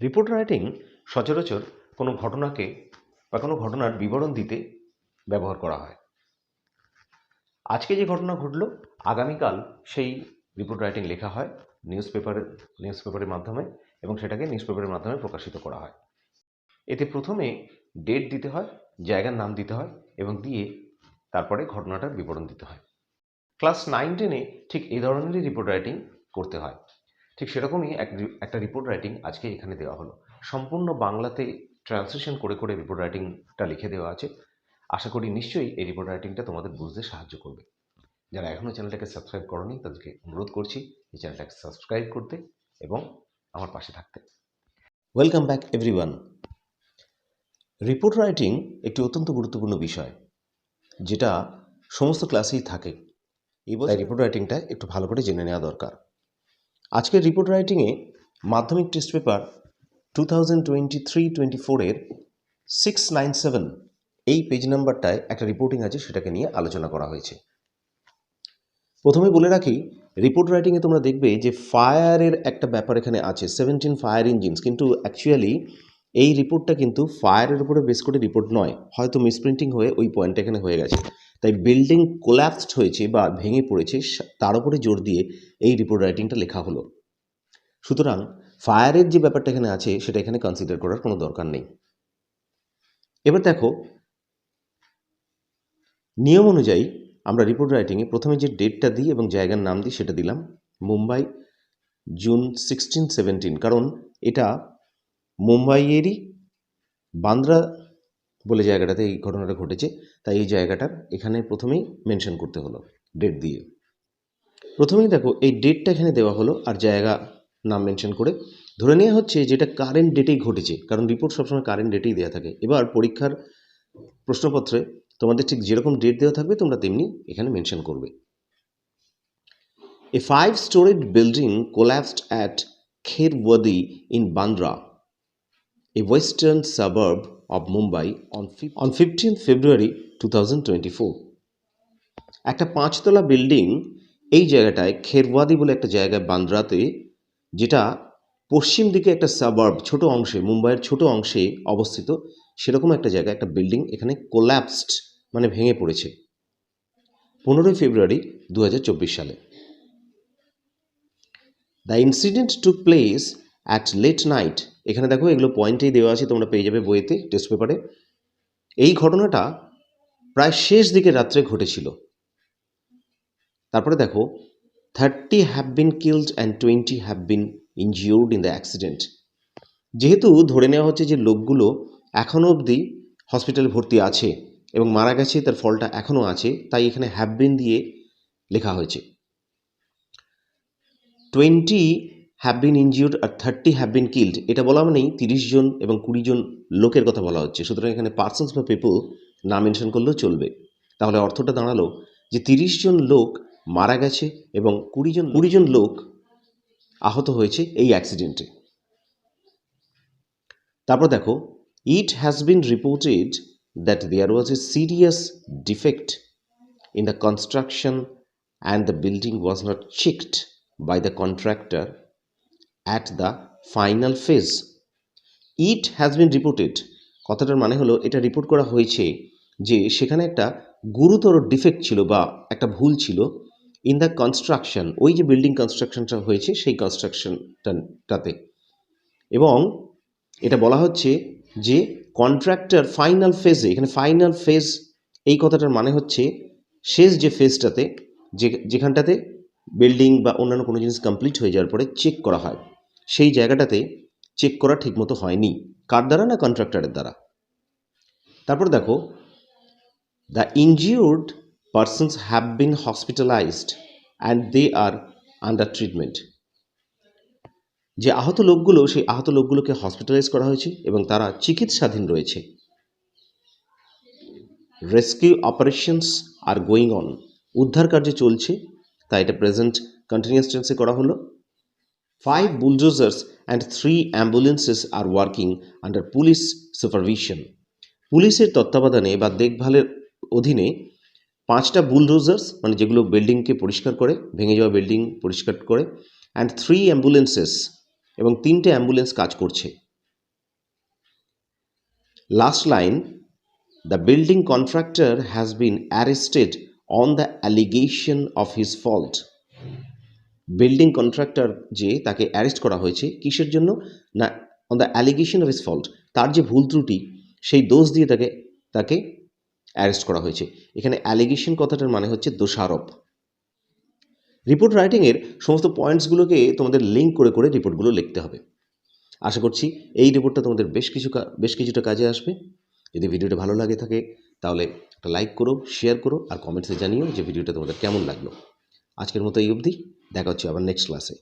Report writing সচরাচর কোনো ঘটনাকে বা কোনো ঘটনার বিবরণ দিতে ব্যবহার করা হয়। আজকে যে ঘটনা ঘটল, আগামীকাল সেই রিপোর্ট রাইটিং লেখা হয় নিউজ পেপারের মাধ্যমে, এবং সেটাকে নিউজ পেপারের মাধ্যমে প্রকাশিত করা হয়। এতে প্রথমে ডেট দিতে হয়, জায়গার নাম দিতে হয়, এবং দিয়ে তারপরে ঘটনাটার বিবরণ দিতে হয়। ক্লাস 9-10-এ ঠিক এই ধরনেরই রিপোর্ট রাইটিং করতে হয়। ঠিক সেরকমই একটা রিপোর্ট রাইটিং আজকে এখানে দেওয়া হলো। সম্পূর্ণ বাংলাতে ট্রান্সলেশন করে করে রিপোর্ট রাইটিংটা লিখে দেওয়া আছে। আশা করি নিশ্চয়ই এই রিপোর্ট রাইটিংটা তোমাদের বুঝতে সাহায্য করবে। যারা এখনও চ্যানেলটাকে সাবস্ক্রাইব করনি তাদেরকে অনুরোধ করছি এই চ্যানেলটাকে সাবস্ক্রাইব করতে এবং আমার পাশে থাকতে। Welcome back everyone. Report writing একটি অত্যন্ত গুরুত্বপূর্ণ বিষয়, যেটা সমস্ত ক্লাসেই থাকে। তাই রিপোর্ট রাইটিংটা একটু ভালো করে জেনে নেওয়া দরকার। আজকের রিপোর্ট রাইটিংয়ে মাধ্যমিক টেস্ট পেপার 2023-24-এর 697 এই পেজ নাম্বারটায় একটা রিপোর্টিং আছে, সেটাকে নিয়ে আলোচনা করা হয়েছে। প্রথমে বলে রাখি, রিপোর্ট রাইটিংয়ে তোমরা দেখবে যে ফায়ারের একটা ব্যাপার এখানে আছে, 17 ফায়ার ইঞ্জিনস, কিন্তু অ্যাকচুয়ালি এই রিপোর্টটা কিন্তু ফায়ারের উপরে বেস করে রিপোর্ট নয়, হয়তো মিসপ্রিন্টিং হয়ে ওই পয়েন্টটা এখানে হয়ে গেছে। তাই বিল্ডিং কোল্যাপসড হয়েছে বা ভেঙে পড়েছে, তার উপরে জোর দিয়ে এই রিপোর্ট রাইটিংটা লেখা হলো। সুতরাং ফায়ারের যে ব্যাপারটা এখানে আছে সেটা এখানে কনসিডার করার কোনো দরকার নেই। এবার দেখো, নিয়ম অনুযায়ী আমরা রিপোর্ট রাইটিংয়ে প্রথমে যে ডেটটা দিই এবং জায়গার নাম দিই সেটা দিলাম মুম্বাই, জুন 16-17, কারণ এটা মুম্বাইয়েরই বান্দ্রা বলে জায়গাটাতে এই ঘটনাটা ঘটেছে, তাই এই জায়গাটার এখানে প্রথমেই মেনশন করতে হলো ডেট দিয়ে। প্রথমেই দেখো এই ডেটটা এখানে দেওয়া হলো আর জায়গা নাম মেনশন করে ধরে নেওয়া হচ্ছে যেটা কারেন্ট ডেটেই ঘটেছে, কারণ রিপোর্ট সবসময় কারেন্ট ডেটেই দেওয়া থাকে। এবার পরীক্ষার প্রশ্নপত্রে তোমাদের ঠিক যেরকম ডেট দেওয়া থাকবে তোমরা তেমনি এখানে মেনশন করবে। A 5-storied building collapsed at Kherwadi in Bandra, a western suburb of Mumbai on 15th February 2024. একটা 5তলা বিল্ডিং এই জায়গাটায় খেরওয়াদি বলে একটা জায়গায় বান্দ্রাতে, যেটা পশ্চিম দিকে একটা সাবার্ব, ছোট অংশে, মুম্বাইয়ের ছোট অংশে অবস্থিত, সেরকম একটা জায়গায় একটা বিল্ডিং এখানে কোল্যাপসড মানে ভেঙে পড়েছে 15 ফেব্রুয়ারি 2024 সালে। The incident took place at late night. এখানে দেখো এগুলো পয়েন্টেই দেওয়া আছে, তোমরা পেয়ে যাবে বইয়েতে, টেস্ট পেপারে। এই ঘটনাটা প্রায় শেষ দিকে রাত্রে ঘটেছিল। তারপরে দেখো 30 have been killed and 20 have been injured in the accident. যেহেতু ধরে নেওয়া হচ্ছে যে লোকগুলো এখনও অবধি হসপিটালে ভর্তি আছে এবং মারা গেছে, তার ফলটা এখনও আছে, তাই এখানে হ্যাভ বিন দিয়ে লেখা হয়েছে। 20 হ্যাভ বিন ইনজিউর্ড আর 30 হ্যাভ বিন কিলড, এটা বলা মানেই 30 জন এবং 20 জন লোকের কথা বলা হচ্ছে। সুতরাং এখানে পার্সনস বা পিপল না মেনশন করলেও চলবে। তাহলে অর্থটা দাঁড়ালো যে 30 জন লোক মারা গেছে এবং 20 জন লোক আহত হয়েছে এই অ্যাক্সিডেন্টে। তারপর দেখো, it has been reported that there was a serious defect in the construction and the building was not checked by the contractor at the final phase. It has been reported কথাটার মানে হলো এটা রিপোর্ট করা হয়েছে যে সেখানে একটা গুরুতর ডিফেক্ট ছিল বা একটা ভুল ছিল ইন দ্য কনস্ট্রাকশন, ওই যে বিল্ডিং কনস্ট্রাকশনটা হয়েছে সেই কনস্ট্রাকশনটাতে। এবং এটা বলা হচ্ছে যে কন্ট্রাক্টর ফাইনাল ফেজে, এখানে ফাইনাল ফেজ এই কথাটার মানে হচ্ছে শেষ যে ফেজটাতে, যেখানটাতে বিল্ডিং বা অন্যান্য কোনো জিনিস কমপ্লিট হয়ে যাওয়ার পরে চেক করা হয়, সেই জায়গাটাতে চেক করা ঠিকমতো হয়নি। কার দ্বারা? না কন্ট্রাক্টরের দ্বারা। তারপর দেখো, the injured persons have been hospitalised and they are under treatment. যে আহত লোকগুলো, সেই আহত লোকগুলোকে হসপিটালাইজ করা হয়েছে এবং তারা চিকিৎসাধীন রয়েছে। Rescue operations are going on, উদ্ধার কার্য চলছে, তাই এটা প্রেজেন্ট কন্টিনিউয়াস টেন্সে করা হলো। 5 bulldozers and 3 ambulances are working under police supervision. পুলিশের তত্ত্বাবধানে বা দেখভালের অধীনে 5টা বুলডোজার্স, মানে যেগুলো বিল্ডিংকে পরিষ্কার করে, ভেঙে যাওয়া বিল্ডিং পরিষ্কার করে, অ্যান্ড 3 অ্যাম্বুলেন্সেস, এবং 3টে অ্যাম্বুলেন্স কাজ করছে। Last line, the building contractor has been arrested on the allegation of his fault. Building contractor যে তাকে অ্যারেস্ট করা হয়েছে কিসের জন্য, না on the allegation of his fault, তার যে ভুল ত্রুটি সেই দোষ দিয়ে তাকে অ্যারেস্ট করা হয়েছে। এখানে অ্যালিগেশন কথাটার মানে হচ্ছে দোষারোপ। রিপোর্ট রাইটিংয়ের সমস্ত পয়েন্টসগুলোকে তোমাদের লিঙ্ক করে করে রিপোর্টগুলো লিখতে হবে। আশা করছি এই রিপোর্টটা তোমাদের বেশ কিছুটা কাজে আসবে। যদি ভিডিওটা ভালো লাগে থাকে তাহলে একটা লাইক করো, শেয়ার করো, আর কমেন্টসে জানিও যে ভিডিওটা তোমাদের কেমন লাগলো। আজকের মতো এই অবধি, দেখা হচ্ছে আবার নেক্সট ক্লাসে।